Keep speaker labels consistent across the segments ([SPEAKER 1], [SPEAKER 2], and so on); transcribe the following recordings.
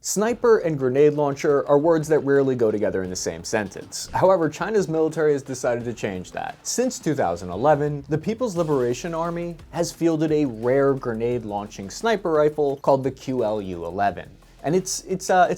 [SPEAKER 1] Sniper and grenade launcher are words that rarely go together in the same sentence. However, China's military has decided to change that. Since 2011, the People's Liberation Army has fielded a rare grenade launching sniper rifle called the QLU-11. And it's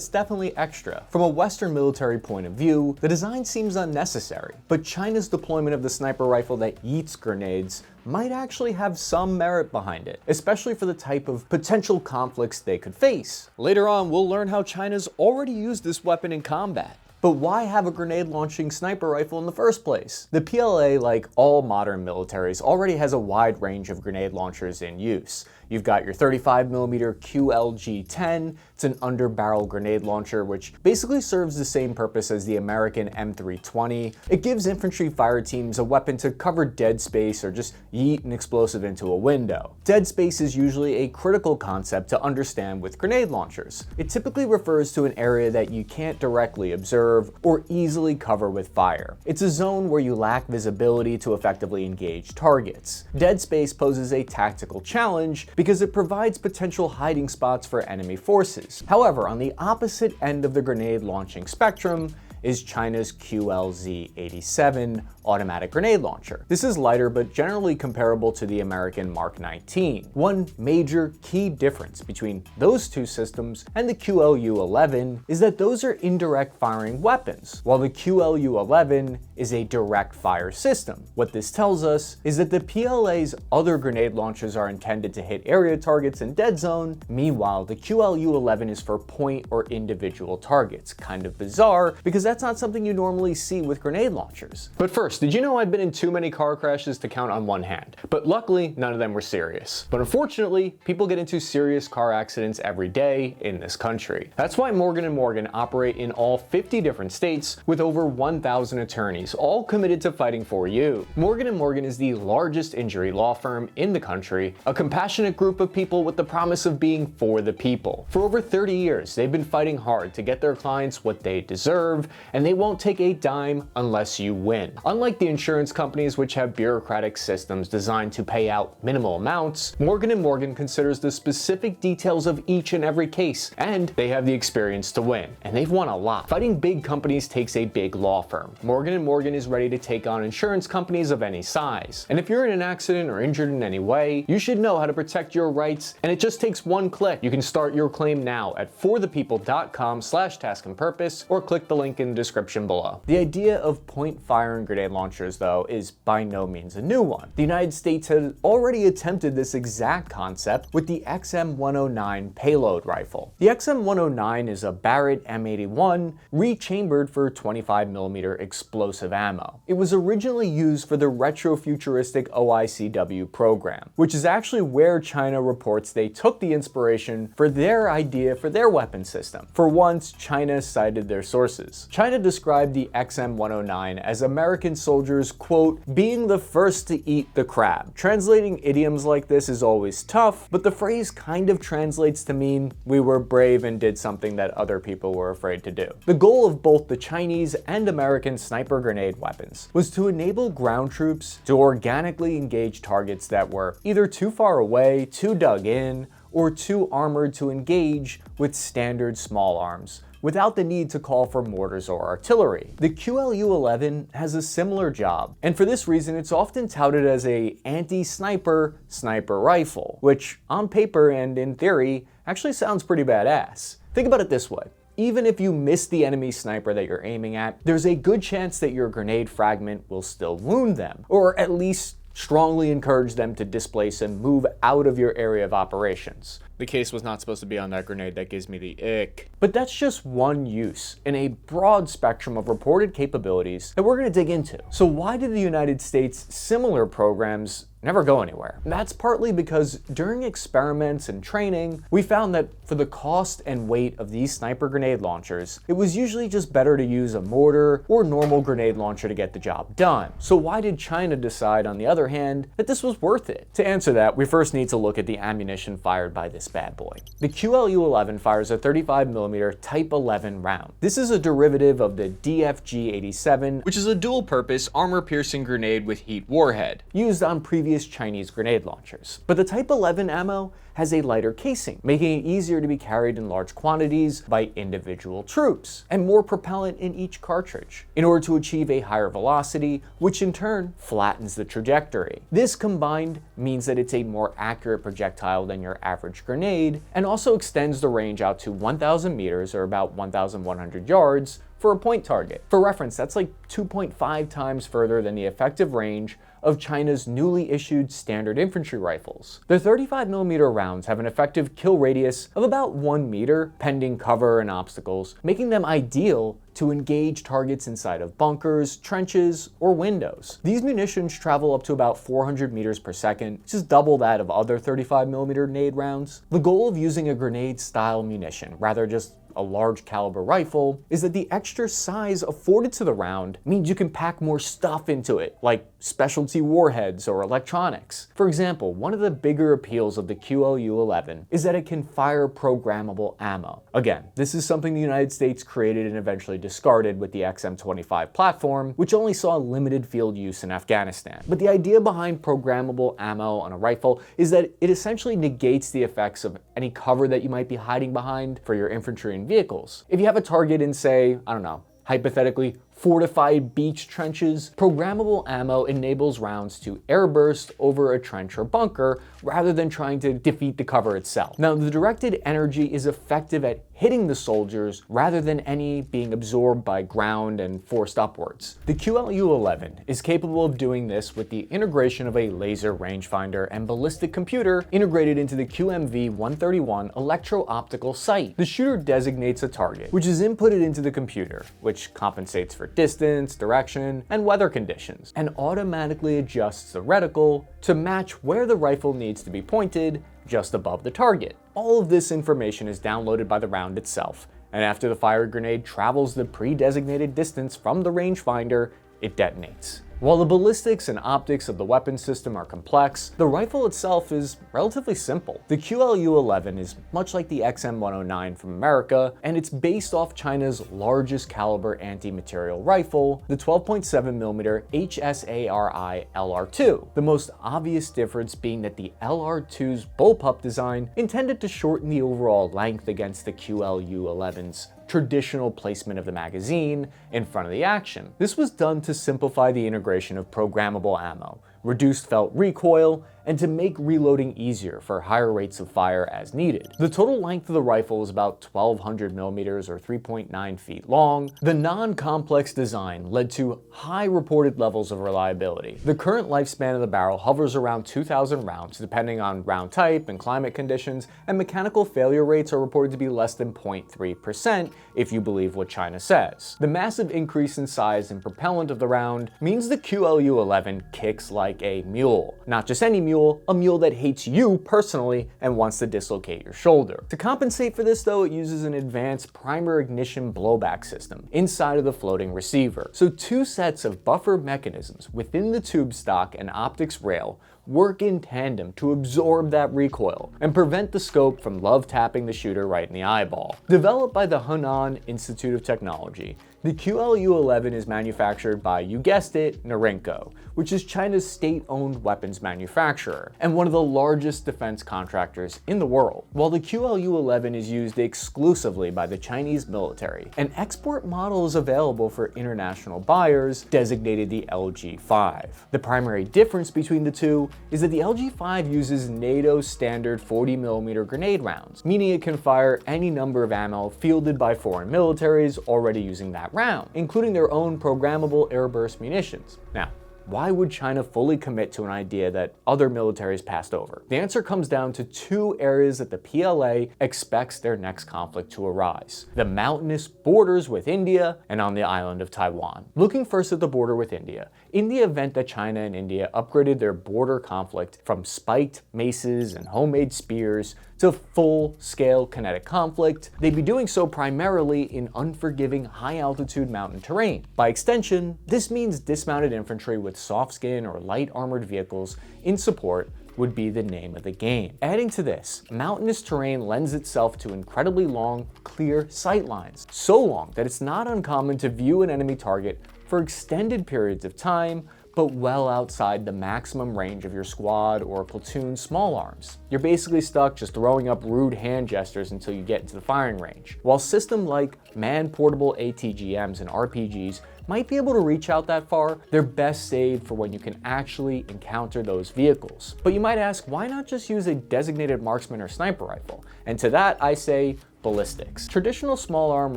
[SPEAKER 1] definitely extra. From a Western military point of view, the design seems unnecessary, but China's deployment of the sniper rifle that yeets grenades might actually have some merit behind it, especially for the type of potential conflicts they could face. Later on, we'll learn how China's already used this weapon in combat. But why have a grenade-launching sniper rifle in the first place? The PLA, like all modern militaries, already has a wide range of grenade launchers in use. You've got your 35mm QLG-10, it's an under-barrel grenade launcher which basically serves the same purpose as the American M320. It gives infantry fire teams a weapon to cover dead space or just yeet an explosive into a window. Dead space is usually a critical concept to understand with grenade launchers. It typically refers to an area that you can't directly observe or easily cover with fire. It's a zone where you lack visibility to effectively engage targets. Dead space poses a tactical challenge because it provides potential hiding spots for enemy forces. However, on the opposite end of the grenade launching spectrum is China's QLZ-87 automatic grenade launcher. This is lighter but generally comparable to the American Mark 19. One major key difference between those two systems and the QLU-11 is that those are indirect firing weapons, while the QLU-11 is a direct fire system. What this tells us is that the PLA's other grenade launchers are intended to hit area targets in dead zone, meanwhile the QLU-11 is for point or individual targets. Kind of bizarre, because that's not something you normally see with grenade launchers. But first, did you know I've been in too many car crashes to count on one hand? But luckily, none of them were serious. But unfortunately, people get into serious car accidents every day in this country. That's why Morgan & Morgan operate in all 50 different states with over 1,000 attorneys, all committed to fighting for you. Morgan & Morgan is the largest injury law firm in the country, a compassionate group of people with the promise of being for the people. For over 30 years, they've been fighting hard to get their clients what they deserve, and they won't take a dime unless you win. Unlike the insurance companies, which have bureaucratic systems designed to pay out minimal amounts, Morgan & Morgan considers the specific details of each and every case, and they have the experience to win. And they've won a lot. Fighting big companies takes a big law firm. Morgan & Morgan is ready to take on insurance companies of any size. And if you're in an accident or injured in any way, you should know how to protect your rights, and it just takes one click. You can start your claim now at forthepeople.com/taskandpurpose or click the link in the description below. The idea of point firing grenade launchers, though, is by no means a new one. The United States had already attempted this exact concept with the XM109 payload rifle. The XM109 is a Barrett M81 rechambered for 25mm explosive ammo. It was originally used for the retrofuturistic OICW program, which is actually where China reports they took the inspiration for their idea for their weapon system. For once, China cited their sources. China described the XM109 as American soldiers, quote, being the first to eat the crab. Translating idioms like this is always tough, but the phrase kind of translates to mean we were brave and did something that other people were afraid to do. The goal of both the Chinese and American sniper grenade weapons was to enable ground troops to organically engage targets that were either too far away, too dug in, or too armored to engage with standard small arms, without the need to call for mortars or artillery. The QLU-11 has a similar job, and for this reason it's often touted as a anti-sniper sniper rifle, which on paper and in theory actually sounds pretty badass. Think about it this way. Even if you miss the enemy sniper that you're aiming at, there's a good chance that your grenade fragment will still wound them, or at least strongly encourage them to displace and move out of your area of operations. The case was not supposed to be on that grenade, that gives me the ick. But that's just one use in a broad spectrum of reported capabilities that we're going to dig into. So why did the United States' similar programs never go anywhere? That's partly because during experiments and training, we found that for the cost and weight of these sniper grenade launchers, it was usually just better to use a mortar or normal grenade launcher to get the job done. So why did China decide, on the other hand, that this was worth it? To answer that, we first need to look at the ammunition fired by this bad boy. The QLU-11 fires a 35mm Type 11 round. This is a derivative of the DFG-87, which is a dual-purpose armor-piercing grenade with heat warhead, used on previous Chinese grenade launchers. But the Type 11 ammo has a lighter casing, making it easier to be carried in large quantities by individual troops, and more propellant in each cartridge, in order to achieve a higher velocity, which in turn flattens the trajectory. This combined means that it's a more accurate projectile than your average grenade, and also extends the range out to 1,000 meters, or about 1,100 yards, for a point target. For reference, that's like 2.5 times further than the effective range of China's newly issued standard infantry rifles. The 35mm rounds have an effective kill radius of about 1 meter, pending cover and obstacles, making them ideal to engage targets inside of bunkers, trenches, or windows. These munitions travel up to about 400 meters per second, which is double that of other 35mm grenade rounds. The goal of using a grenade-style munition, rather just a large caliber rifle, is that the extra size afforded to the round means you can pack more stuff into it, like specialty warheads or electronics. For example, one of the bigger appeals of the QLU-11 is that it can fire programmable ammo. Again, this is something the United States created and eventually discarded with the XM-25 platform, which only saw limited field use in Afghanistan. But the idea behind programmable ammo on a rifle is that it essentially negates the effects of any cover that you might be hiding behind for your infantry and vehicles. If you have a target in, say, I don't know, hypothetically, fortified beach trenches, programmable ammo enables rounds to airburst over a trench or bunker rather than trying to defeat the cover itself. Now, the directed energy is effective at hitting the soldiers rather than any being absorbed by ground and forced upwards. The QLU-11 is capable of doing this with the integration of a laser rangefinder and ballistic computer integrated into the QMV-131 electro-optical sight. The shooter designates a target, which is inputted into the computer, which compensates for distance, direction, and weather conditions, and automatically adjusts the reticle to match where the rifle needs to be pointed just above the target. All of this information is downloaded by the round itself, and after the fired grenade travels the pre-designated distance from the rangefinder, it detonates. While the ballistics and optics of the weapon system are complex, the rifle itself is relatively simple. The QLU-11 is much like the XM-109 from America, and it's based off China's largest caliber anti-material rifle, the 12.7mm HSARI LR2. The most obvious difference being that the LR2's bullpup design intended to shorten the overall length against the QLU-11's traditional placement of the magazine in front of the action. This was done to simplify the integration of programmable ammo, reduce felt recoil, and to make reloading easier for higher rates of fire as needed. The total length of the rifle is about 1,200mm or 3.9 feet long. The non-complex design led to high reported levels of reliability. The current lifespan of the barrel hovers around 2,000 rounds, depending on round type and climate conditions, and mechanical failure rates are reported to be less than 0.3% if you believe what China says. The massive increase in size and propellant of the round means the QLU-11 kicks like a mule. Not just any mule, a mule that hates you personally and wants to dislocate your shoulder. To compensate for this though, it uses an advanced primer ignition blowback system inside of the floating receiver. So two sets of buffer mechanisms within the tube stock and optics rail work in tandem to absorb that recoil and prevent the scope from love tapping the shooter right in the eyeball. Developed by the Hunan Institute of Technology, the QLU-11 is manufactured by, you guessed it, Norinco, which is China's state-owned weapons manufacturer and one of the largest defense contractors in the world. While the QLU-11 is used exclusively by the Chinese military, an export model is available for international buyers, designated the LG-5. The primary difference between the two is that the LG-5 uses NATO Standard 40mm grenade rounds, meaning it can fire any number of ammo fielded by foreign militaries already using that round, including their own programmable airburst munitions. Now, why would China fully commit to an idea that other militaries passed over? The answer comes down to two areas that the PLA expects their next conflict to arise: the mountainous borders with India and on the island of Taiwan. Looking first at the border with India, in the event that China and India upgraded their border conflict from spiked maces and homemade spears to full-scale kinetic conflict, they'd be doing so primarily in unforgiving high-altitude mountain terrain. By extension, this means dismounted infantry with soft skin or light armored vehicles in support would be the name of the game. Adding to this, mountainous terrain lends itself to incredibly long, clear sight lines, so long that it's not uncommon to view an enemy target for extended periods of time, but well outside the maximum range of your squad or platoon small arms. You're basically stuck just throwing up rude hand gestures until you get into the firing range. While systems like man-portable ATGMs and RPGs might be able to reach out that far, they're best saved for when you can actually encounter those vehicles. But you might ask, why not just use a designated marksman or sniper rifle? And to that I say, ballistics. Traditional small arm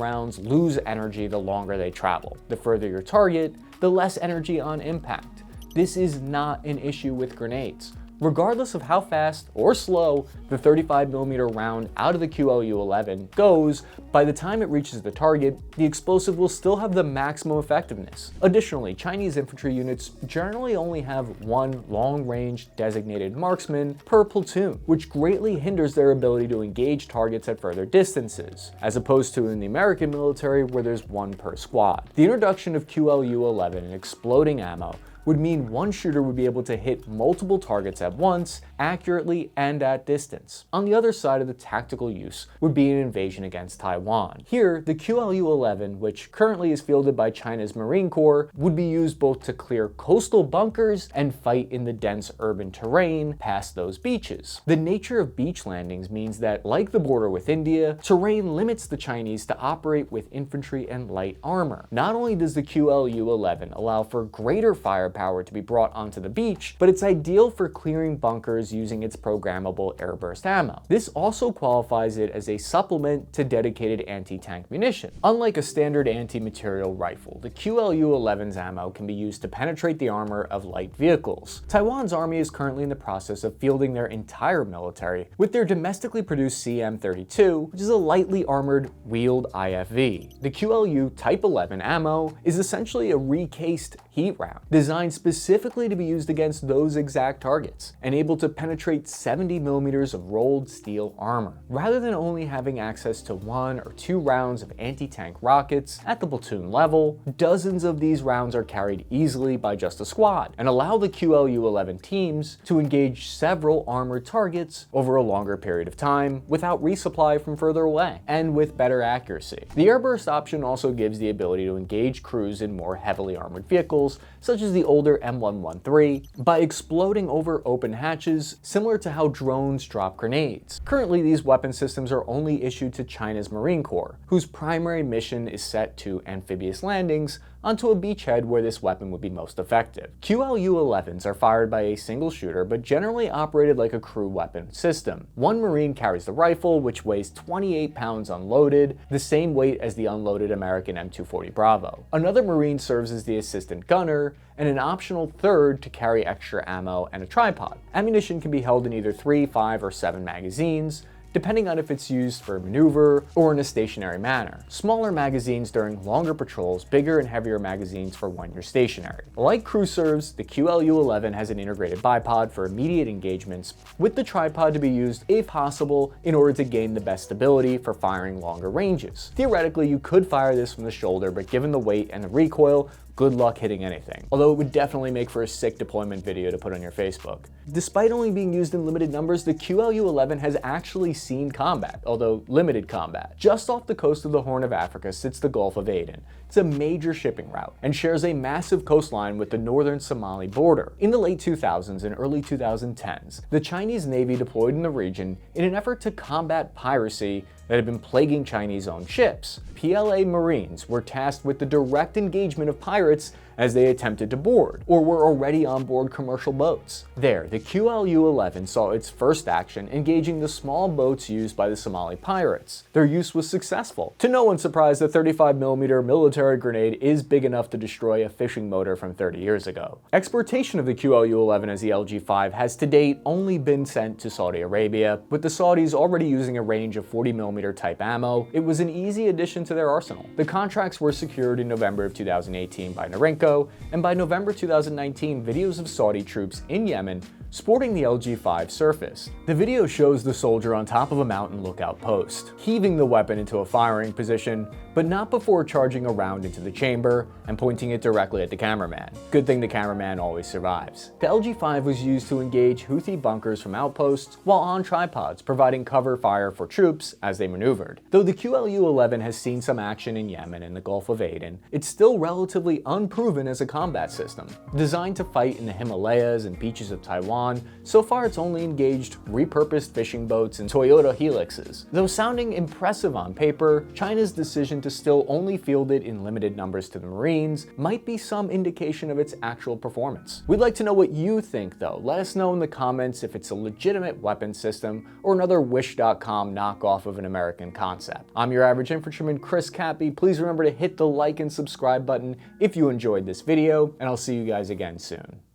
[SPEAKER 1] rounds lose energy the longer they travel. The further your target, the less energy on impact. This is not an issue with grenades. Regardless of how fast or slow the 35mm round out of the QLU-11 goes, by the time it reaches the target, the explosive will still have the maximum effectiveness. Additionally, Chinese infantry units generally only have one long-range designated marksman per platoon, which greatly hinders their ability to engage targets at further distances, as opposed to in the American military where there's one per squad. The introduction of QLU-11 and exploding ammo would mean one shooter would be able to hit multiple targets at once, accurately and at distance. On the other side of the tactical use would be an invasion against Taiwan. Here, the QLU-11, which currently is fielded by China's Marine Corps, would be used both to clear coastal bunkers and fight in the dense urban terrain past those beaches. The nature of beach landings means that, like the border with India, terrain limits the Chinese to operate with infantry and light armor. Not only does the QLU-11 allow for greater firepower to be brought onto the beach, but it's ideal for clearing bunkers using its programmable airburst ammo. This also qualifies it as a supplement to dedicated anti-tank munition. Unlike a standard anti-material rifle, the QLU-11's ammo can be used to penetrate the armor of light vehicles. Taiwan's army is currently in the process of fielding their entire military with their domestically produced CM-32, which is a lightly armored wheeled IFV. The QLU Type 11 ammo is essentially a recased heat round, designed specifically to be used against those exact targets, and able to penetrate 70mm of rolled steel armor. Rather than only having access to 1 or 2 rounds of anti-tank rockets at the platoon level, dozens of these rounds are carried easily by just a squad, and allow the QLU-11 teams to engage several armored targets over a longer period of time without resupply from further away, and with better accuracy. The airburst option also gives the ability to engage crews in more heavily armored vehicles, such as the older M113, by exploding over open hatches, similar to how drones drop grenades. Currently, these weapon systems are only issued to China's Marine Corps, whose primary mission is set to amphibious landings onto a beachhead where this weapon would be most effective. QLU-11s are fired by a single shooter, but generally operated like a crew weapon system. One Marine carries the rifle, which weighs 28 pounds unloaded, the same weight as the unloaded American M240 Bravo. Another Marine serves as the assistant gunner, and an optional third to carry extra ammo and a tripod. Ammunition can be held in either 3, 5, or 7 magazines, depending on if it's used for maneuver or in a stationary manner. Smaller magazines during longer patrols, bigger and heavier magazines for when you're stationary. Like crew serves, the QLU-11 has an integrated bipod for immediate engagements, with the tripod to be used if possible in order to gain the best stability for firing longer ranges. Theoretically, you could fire this from the shoulder, but given the weight and the recoil, good luck hitting anything. Although it would definitely make for a sick deployment video to put on your Facebook. Despite only being used in limited numbers, the QLU-11 has actually seen combat, although limited combat. Just off the coast of the Horn of Africa sits the Gulf of Aden. It's a major shipping route and shares a massive coastline with the northern Somali border. In the late 2000s and early 2010s, the Chinese Navy deployed in the region in an effort to combat piracy that had been plaguing Chinese-owned ships. PLA Marines were tasked with the direct engagement of pirates as they attempted to board, or were already on board commercial boats. There, the QLU-11 saw its first action engaging the small boats used by the Somali pirates. Their use was successful. To no one's surprise, the 35mm military grenade is big enough to destroy a fishing motor from 30 years ago. Exportation of the QLU-11 as the LG-5 has to date only been sent to Saudi Arabia. With the Saudis already using a range of 40mm type ammo, it was an easy addition to their arsenal. The contracts were secured in November of 2018 by Norinco, and by November 2019, videos of Saudi troops in Yemen sporting the LG-5 surface. The video shows the soldier on top of a mountain lookout post, heaving the weapon into a firing position, but not before charging a round into the chamber and pointing it directly at the cameraman. Good thing the cameraman always survives. The LG-5 was used to engage Houthi bunkers from outposts while on tripods, providing cover fire for troops as they maneuvered. Though the QLU-11 has seen some action in Yemen and the Gulf of Aden, it's still relatively unproven as a combat system. Designed to fight in the Himalayas and beaches of Taiwan, so far it's only engaged repurposed fishing boats and Toyota Helixes. Though sounding impressive on paper, China's decision to still only field it in limited numbers to the Marines might be some indication of its actual performance. We'd like to know what you think though. Let us know in the comments if it's a legitimate weapon system or another Wish.com knockoff of an American concept. I'm your average infantryman, Cappy. Please remember to hit the like and subscribe button if you enjoyed this video, and I'll see you guys again soon.